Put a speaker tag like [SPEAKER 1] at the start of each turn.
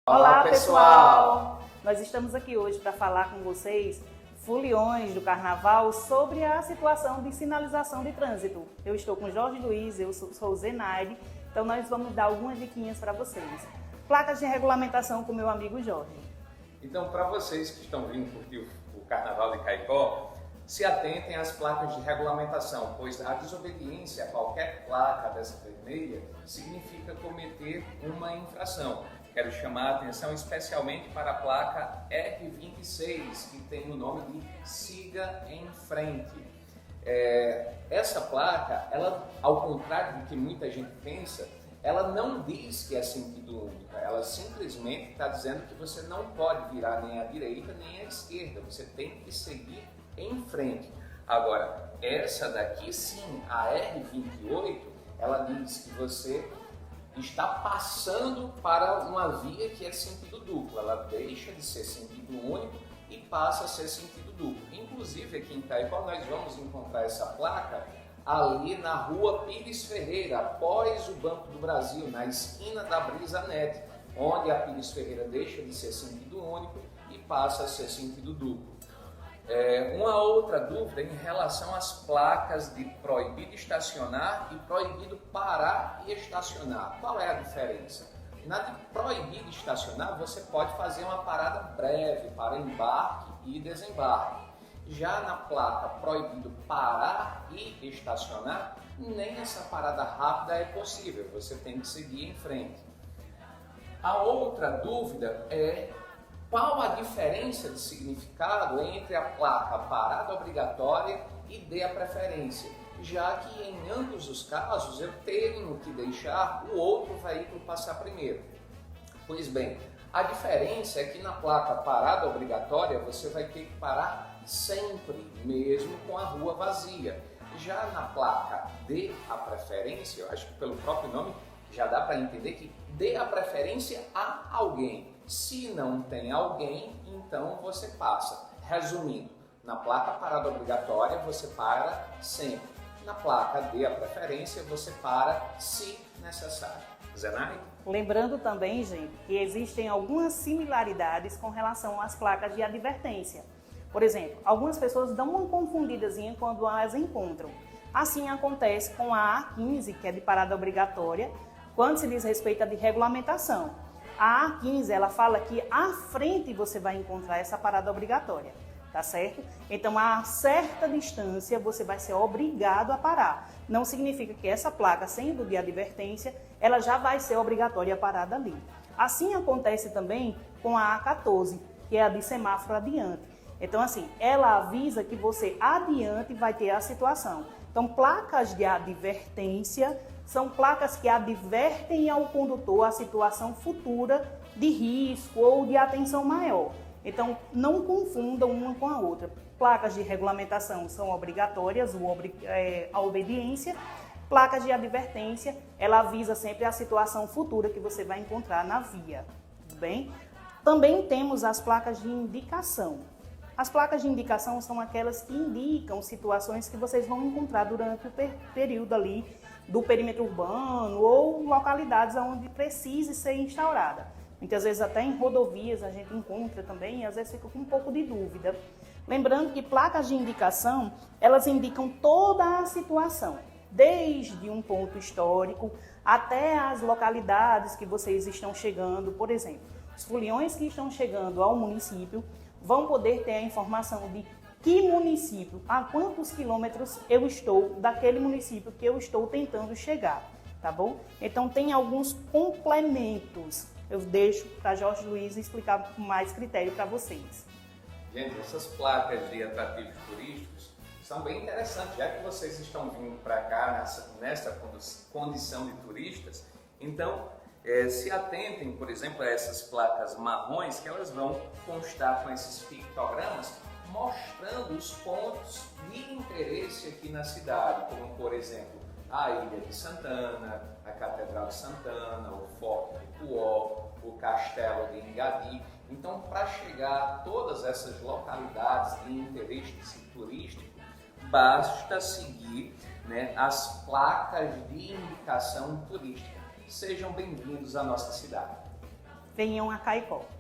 [SPEAKER 1] Olá, pessoal! Nós estamos aqui hoje para falar com vocês, foliões do Carnaval, sobre a situação de sinalização de trânsito. Eu estou com Jorge Luiz, eu sou Zenaide, então nós vamos dar algumas diquinhas para vocês. Placas de regulamentação com meu amigo Jorge.
[SPEAKER 2] Então, para vocês que estão vindo curtir o Carnaval de Caicó, se atentem às placas de regulamentação, pois a desobediência a qualquer placa dessa vermelha significa cometer uma infração. Quero chamar a atenção especialmente para a placa R26, que tem o nome de Siga em Frente. Essa placa, ela, ao contrário do que muita gente pensa, ela não diz que é sentido único, ela simplesmente está dizendo que você não pode virar nem à direita nem à esquerda, você tem que seguir em frente. Agora, essa daqui sim, a R28, ela diz que você está passando para uma via que é sentido duplo, ela deixa de ser sentido único e passa a ser sentido duplo. Inclusive aqui em Caicó nós vamos encontrar essa placa ali na rua Pires Ferreira, após o Banco do Brasil, na esquina da Brisa Net, onde a Pires Ferreira deixa de ser sentido único e passa a ser sentido duplo. Uma outra dúvida em relação às placas de proibido estacionar e proibido parar e estacionar. Qual é a diferença? Na de proibido estacionar, você pode fazer uma parada breve para embarque e desembarque. Já na placa proibido parar e estacionar, nem essa parada rápida é possível, você tem que seguir em frente. A outra dúvida é qual a diferença de significado entre a placa parada obrigatória e dê a preferência, já que em ambos os casos eu tenho que deixar o outro veículo passar primeiro. Pois bem, a diferença é que na placa parada obrigatória você vai ter que parar sempre, mesmo com a rua vazia. Já na placa dê a preferência, eu acho que pelo próprio nome já dá para entender que dê a preferência a alguém. Se não tem alguém, então você passa. Resumindo, na placa parada obrigatória você para sempre. Na placa dê a preferência você para se necessário. Zenaide?
[SPEAKER 1] Lembrando também, gente, que existem algumas similaridades com relação às placas de advertência. Por exemplo, algumas pessoas dão uma confundidazinha quando as encontram. Assim acontece com a A15, que é de parada obrigatória, quando se diz respeito a de regulamentação. A A15, ela fala que à frente você vai encontrar essa parada obrigatória, tá certo? Então, a certa distância você vai ser obrigado a parar. Não significa que essa placa, sendo de advertência, ela já vai ser obrigatória a parada ali. Assim acontece também com a A14, que é a de semáforo adiante. Então, assim, ela avisa que você adiante vai ter a situação. Então, placas de advertência são placas que advertem ao condutor a situação futura de risco ou de atenção maior. Então, não confundam uma com a outra. Placas de regulamentação são obrigatórias, a obediência. Placas de advertência, ela avisa sempre a situação futura que você vai encontrar na via. Tudo bem? Também temos as placas de indicação. As placas de indicação são aquelas que indicam situações que vocês vão encontrar durante o período ali do perímetro urbano ou localidades onde precise ser instaurada. Muitas vezes até em rodovias a gente encontra também e às vezes fica com um pouco de dúvida. Lembrando que placas de indicação, elas indicam toda a situação, desde um ponto histórico até as localidades que vocês estão chegando. Por exemplo, os foliões que estão chegando ao município vão poder ter a informação de que município, a quantos quilômetros eu estou daquele município que eu estou tentando chegar, tá bom? Então tem alguns complementos. Eu deixo para Jorge Luiz explicar com mais critério para vocês.
[SPEAKER 2] Gente, essas placas de atrativos turísticos são bem interessantes, já que vocês estão vindo para cá nessa condição de turistas, então se atentem, por exemplo, a essas placas marrons, que elas vão constar com esses pictogramas mostrando os pontos de interesse aqui na cidade, como por exemplo a Ilha de Santana, a Catedral de Santana, o Forte de Puó, o Castelo de Ingadi. Então, para chegar a todas essas localidades de interesse turístico, basta seguir as placas de indicação turística. Sejam bem-vindos à nossa cidade.
[SPEAKER 1] venham a Caicó.